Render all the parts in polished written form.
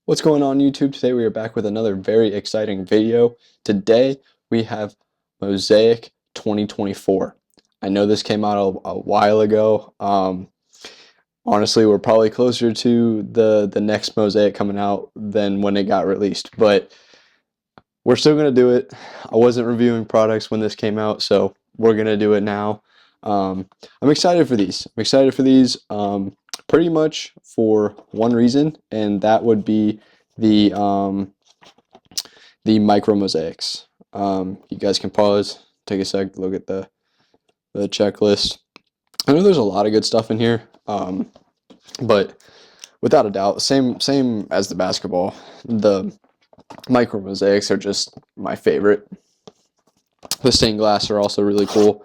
What's going on YouTube? Today we are back with another very exciting video. Today we have Mosaic 2024. I know this came out a while ago. Honestly, we're probably closer to the next Mosaic coming out than when it got released, but we're still going to do it. I wasn't reviewing products when this came out, so we're going to do it now. I'm excited for these. Pretty much for one reason, and that would be the micro mosaics. You guys can pause, take a sec, look at the checklist. I know there's a lot of good stuff in here, but without a doubt, same as the basketball, the micro mosaics are just my favorite. The stained glass are also really cool.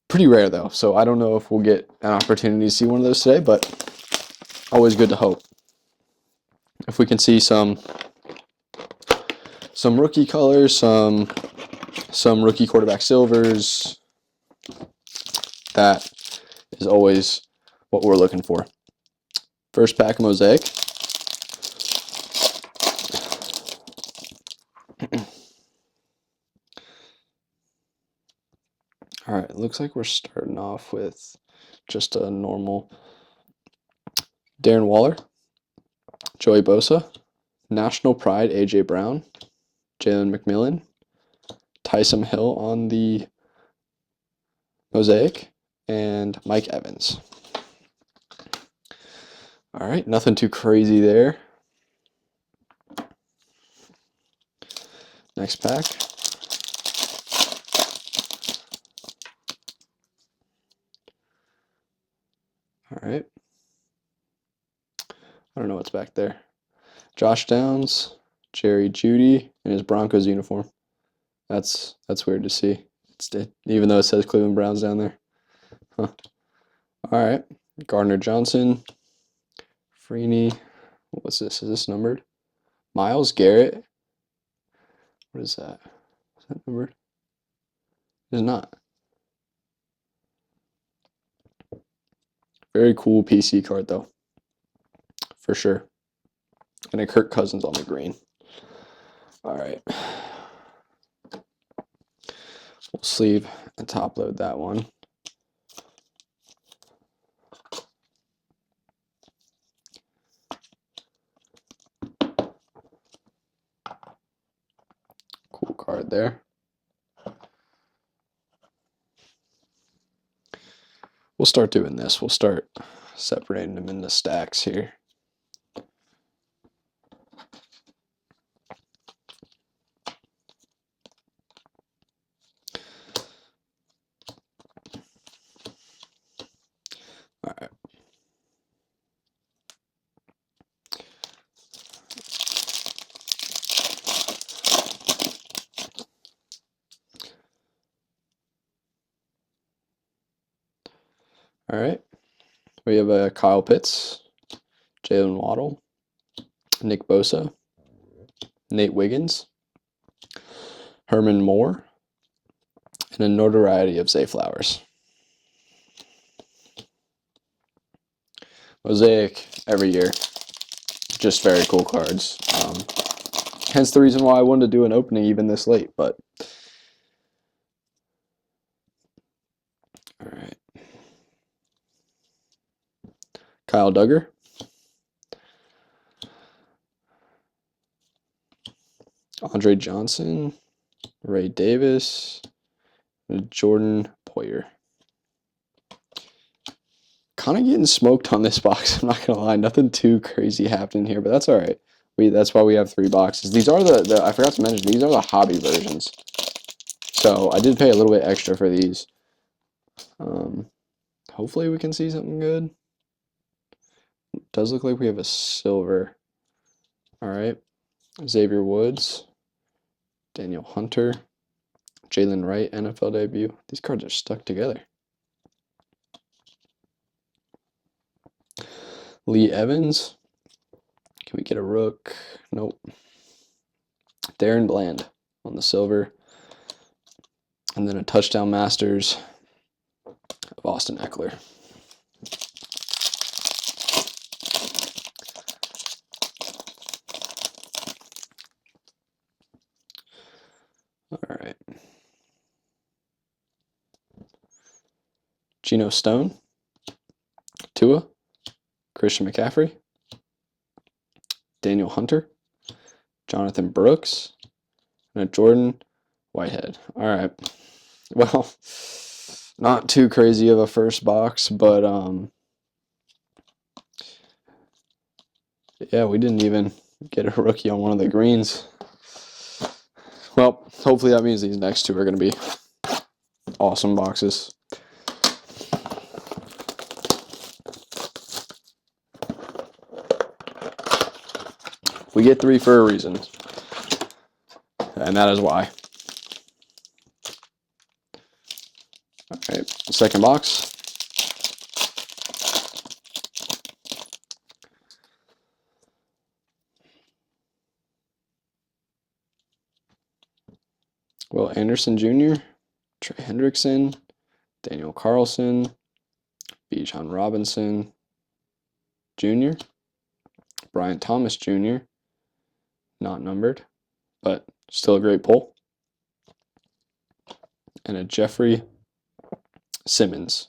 Pretty rare though, so I don't know if we'll get an opportunity to see one of those today, but always good to hope. If we can see some rookie colors, some rookie quarterback silvers, that is always what we're looking for. First pack of Mosaic. All right, it looks like we're starting off with just a normal Darren Waller, Joey Bosa, National Pride AJ Brown, Jalen McMillan, Tyson Hill on the Mosaic, and Mike Evans. All right, nothing too crazy there. Next pack. All right. I don't know what's back there. Josh Downs, Jerry Jeudy in his Broncos uniform. That's weird to see. Even though it says Cleveland Browns down there. Huh. All right. Gardner Johnson, Freeney. What's this? Is this numbered? Myles Garrett. What is that? Is that numbered? It's not. Very cool PC card though, for sure. And a Kirk Cousins on the green. All right. We'll sleeve and top load that one. Cool card there. We'll start doing this. We'll start separating them into stacks here. All right. All right. We have Kyle Pitts, Jalen Waddle, Nick Bosa, Nate Wiggins, Herman Moore, and a notoriety of Zay Flowers. Mosaic every year, just very cool cards. Hence the reason why I wanted to do an opening even this late, but all right. Kyle Duggar, Andre Johnson, Ray Davis, and Jordan Poyer. Kind of getting smoked on this box, I'm not gonna lie. Nothing too crazy happening here, but that's all right. That's why we have 3 boxes. These are the I forgot to mention, these are the hobby versions. So I did pay a little bit extra for these. Hopefully we can see something good. It does look like we have a silver. All right. Xavier Woods, Daniel Hunter, Jalen Wright, NFL debut. These cards are stuck together. Lee Evans. Can we get a rook? Nope. Darren Bland on the silver. And then a touchdown masters of Austin Eckler. All right. Geno Stone, Tua, Christian McCaffrey, Daniel Hunter, Jonathan Brooks, and a Jordan Whitehead. All right. Well, not too crazy of a first box, but yeah, we didn't even get a rookie on one of the greens. Well, hopefully that means these next two are going to be awesome boxes. We get 3 for a reason, and that is why. All right, second box. Will Anderson Jr., Trey Hendrickson, Daniel Carlson, Bijan Robinson Jr., Brian Thomas Jr., not numbered, but still a great pull, and a Jeffrey Simmons.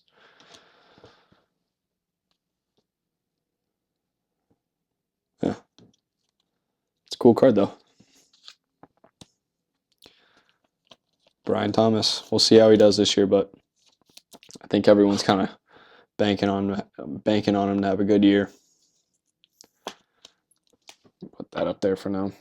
Yeah, it's a cool card though. Brian Thomas. We'll see how he does this year, but I think everyone's kind of banking on him to have a good year. Put that up there for now.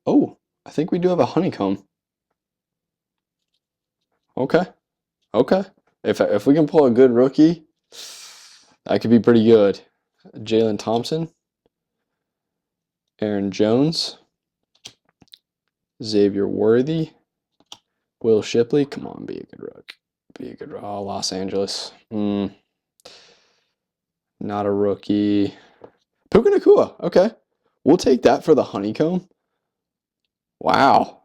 Oh, I think we do have a honeycomb. Okay. If we can pull a good rookie, that could be pretty good. Jalen Thompson, Aaron Jones, Xavier Worthy, Will Shipley. Come on, be a good rook. Be a good rook. Oh, Los Angeles. Not a rookie. Puka Nacua. Okay. We'll take that for the honeycomb. Wow.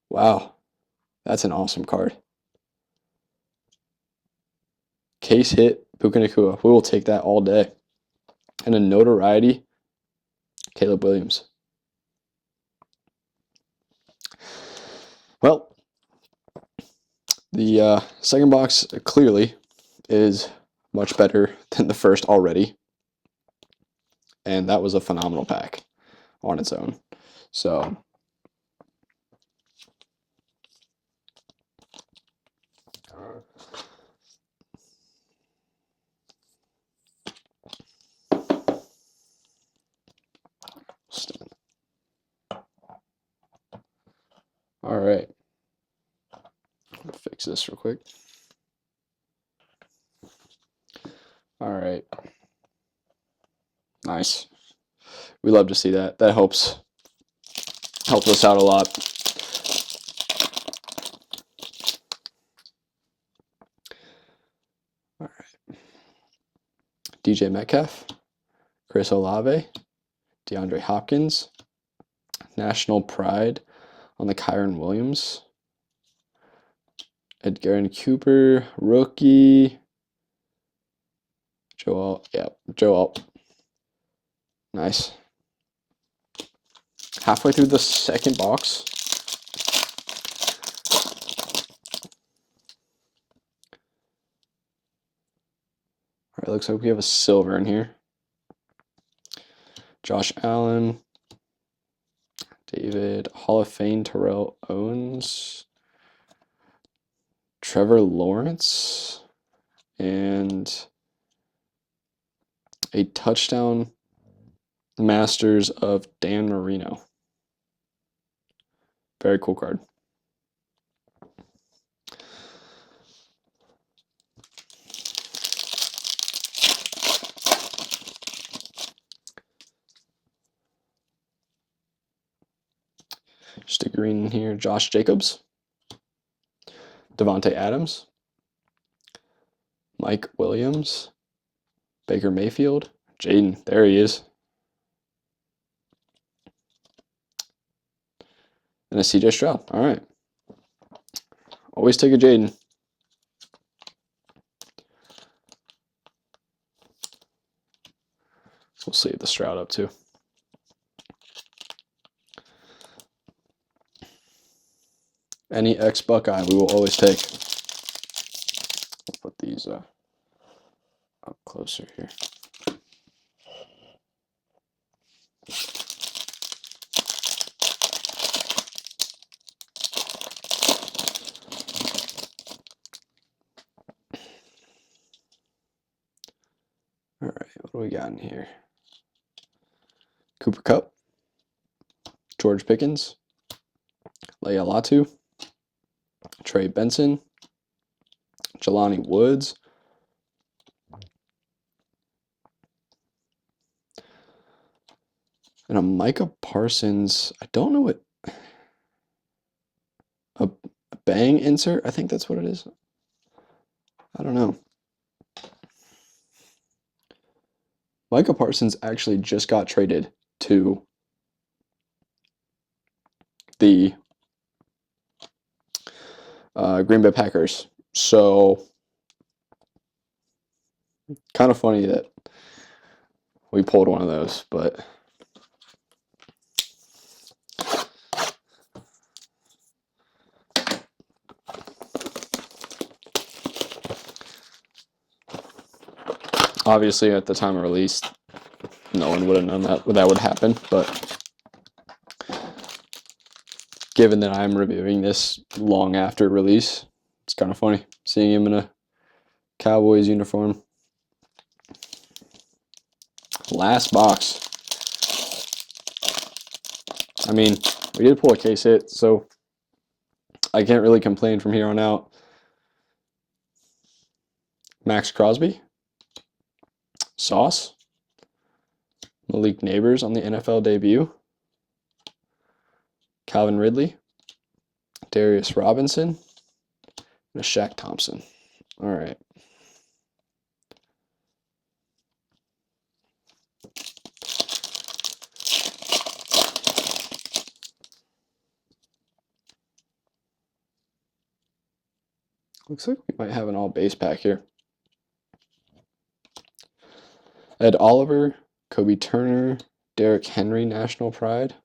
Wow. That's an awesome card. Case hit, Puka Nacua. We will take that all day. And a notoriety, Caleb Williams. Well, the second box clearly is much better than the first already. And that was a phenomenal pack on its own. So, all right. Fix this real quick. All right. Nice. We love to see that. That helps us out a lot. All right. DJ Metcalf, Chris Olave, DeAndre Hopkins, National Pride on the Kyron Williams, Edgerrin Cooper, rookie, Joe Alt. Nice. Halfway through the second box. All right, looks like we have a silver in here. Josh Allen, David, Hall of Fame, Terrell Owens, Trevor Lawrence, and a touchdown Masters of Dan Marino. Very cool card. Just a green in here. Josh Jacobs, Devontae Adams, Mike Williams, Baker Mayfield, Jaden. There he is. And a CJ Stroud. All right. Always take a Jaden. We'll save the Stroud up too. Any ex-Buckeye we will always take. We'll put these up closer here. All right, what do we got in here? Cooper Kupp, George Pickens, Leia Latu, Trey Benson, Jelani Woods, and a Micah Parsons. I don't know what a bang insert. I think that's what it is. I don't know. Micah Parsons actually just got traded to the Green Bay Packers. So, kind of funny that we pulled one of those, but obviously at the time of release, no one would have known that would happen, but given that I'm reviewing this long after release, it's kind of funny seeing him in a Cowboys uniform. Last box. I mean, we did pull a case hit, so I can't really complain from here on out. Max Crosby, Sauce, Malik Neighbors on the NFL debut, Calvin Ridley, Darius Robinson, and a Shaq Thompson. All right. Looks like we might have an all base pack here. Ed Oliver, Kobe Turner, Derrick Henry, National Pride,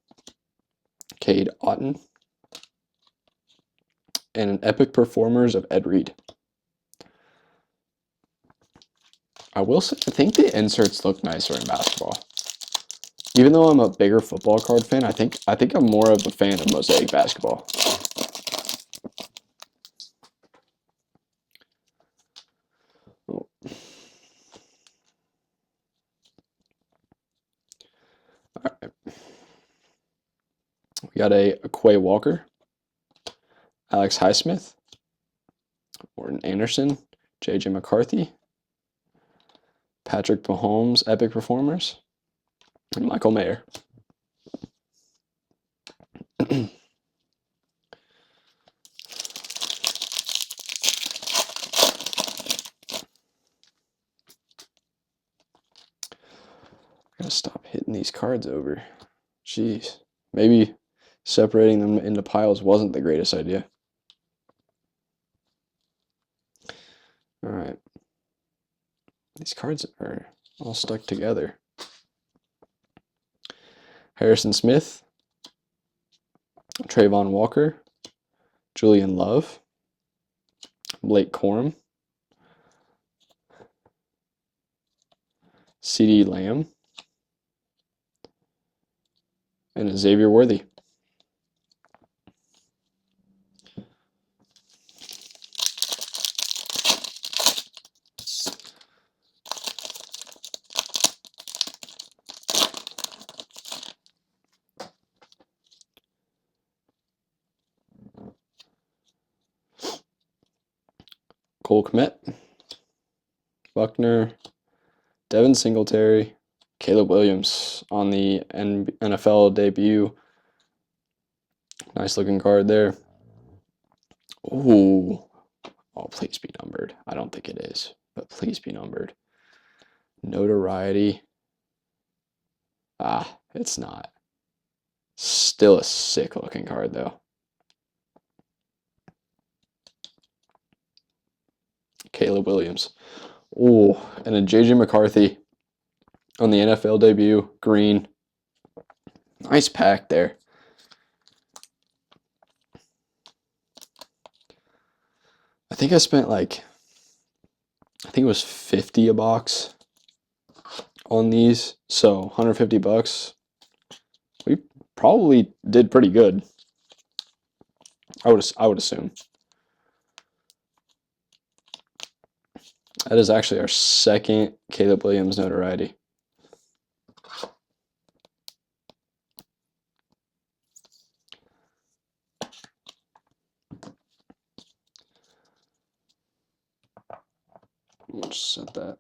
Cade Otton, and an Epic Performers of Ed Reed. I will say, I think the inserts look nicer in basketball. Even though I'm a bigger football card fan, I think I'm more of a fan of Mosaic basketball. Oh. All right. We got a Quay Walker, Alex Highsmith, Orton Anderson, J.J. McCarthy, Patrick Mahomes, Epic Performers, and Michael Mayer. Gotta stop hitting these cards over. Jeez. Maybe separating them into piles wasn't the greatest idea. All right. These cards are all stuck together. Harrison Smith, Trayvon Walker, Julian Love, Blake Corum, CeeDee Lamb, and a Xavier Worthy. Cole Kmet, Buckner, Devin Singletary, Caleb Williams on the NFL debut. Nice looking card there. Ooh. Oh, please be numbered. I don't think it is, but please be numbered. Notoriety. Ah, it's not. Still a sick looking card though. Caleb Williams. Oh, and a J.J. McCarthy on the NFL debut, green. Nice pack there. I think I spent like, I think it was 50 a box on these, so 150 bucks. We probably did pretty good. I would assume. That is actually our second Caleb Williams notoriety. We'll just set that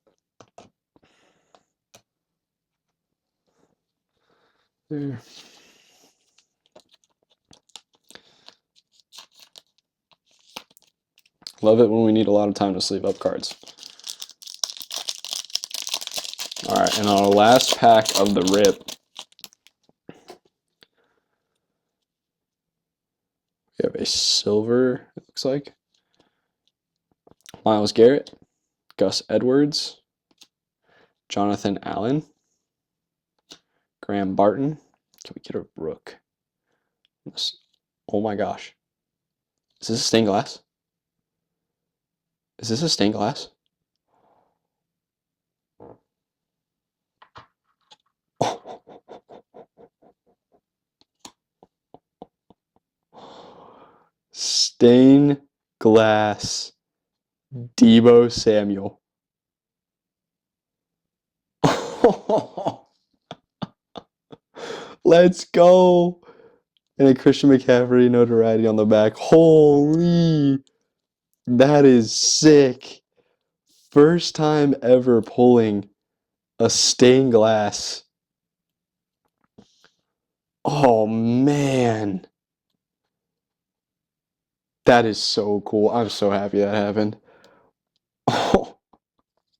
there. Love it when we need a lot of time to sleeve up cards. All right, and our last pack of the rip, we have a silver, it looks like. Myles Garrett, Gus Edwards, Jonathan Allen, Graham Barton. Can we get a Rook? Oh my gosh. Is this a stained glass? Is this a stained glass? Stained glass Deebo Samuel. Let's go. And a Christian McCaffrey notoriety on the back. Holy, that is sick. First time ever pulling a stained glass. Oh man. That is so cool. I'm so happy that happened. Oh,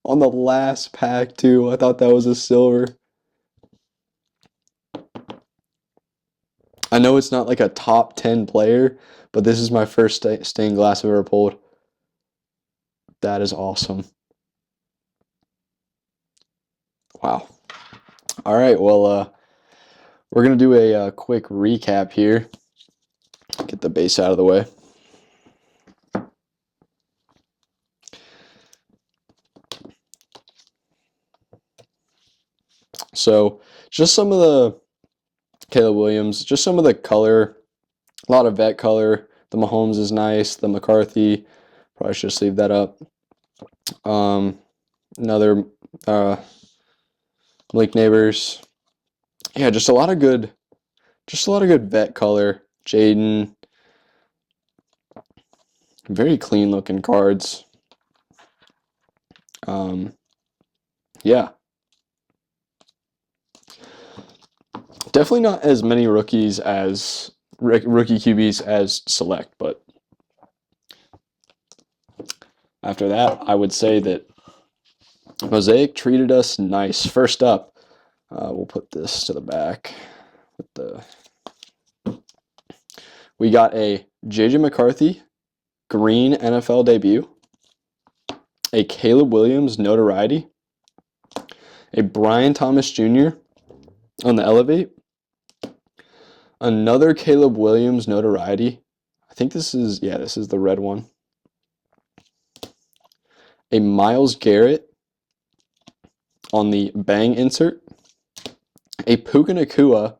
on the last pack too. I thought that was a silver. I know it's not like a top 10 player, but this is my first stained glass I've ever pulled. That is awesome. Wow. All right, well, we're going to do a quick recap here. Get the base out of the way. So just some of the Caleb Williams, just some of the color, a lot of vet color. The Mahomes is nice. The McCarthy, probably should just leave that up. Another Malik Neighbors. Yeah, just a lot of good vet color. Jaden. Very clean looking cards. Yeah. Definitely not as many rookies as rookie QBs as select, but after that, I would say that Mosaic treated us nice. First up, we'll put this to the back. We got a J.J. McCarthy green NFL debut, a Caleb Williams notoriety, a Brian Thomas Jr. on the Elevate, another Caleb Williams notoriety. I think this is the red one. A Myles Garrett on the Bang insert, a Puka Nacua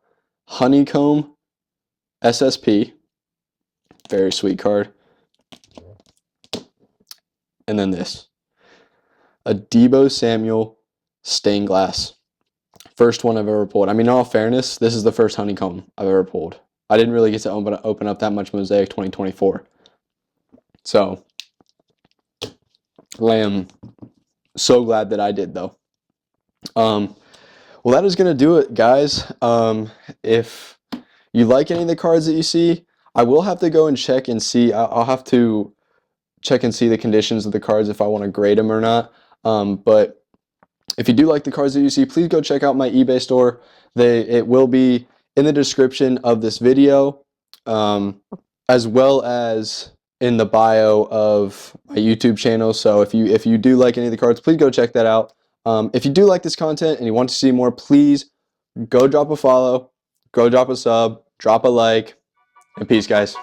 Honeycomb SSP, very sweet card, and then this, a Deebo Samuel stained glass. First one I've ever pulled. I mean, in all fairness, this is the first honeycomb I've ever pulled. I didn't really get to open up that much Mosaic 2024. So, I am so glad that I did, though. Well, that is going to do it, guys. If you like any of the cards that you see, I will have to go and check and see. I'll have to check and see the conditions of the cards if I want to grade them or not. But if you do like the cards that you see, please go check out my eBay store. It will be in the description of this video, as well as in the bio of my YouTube channel. So if you do like any of the cards, please go check that out. If you do like this content and you want to see more, please go drop a follow, go drop a sub, drop a like, and peace, guys.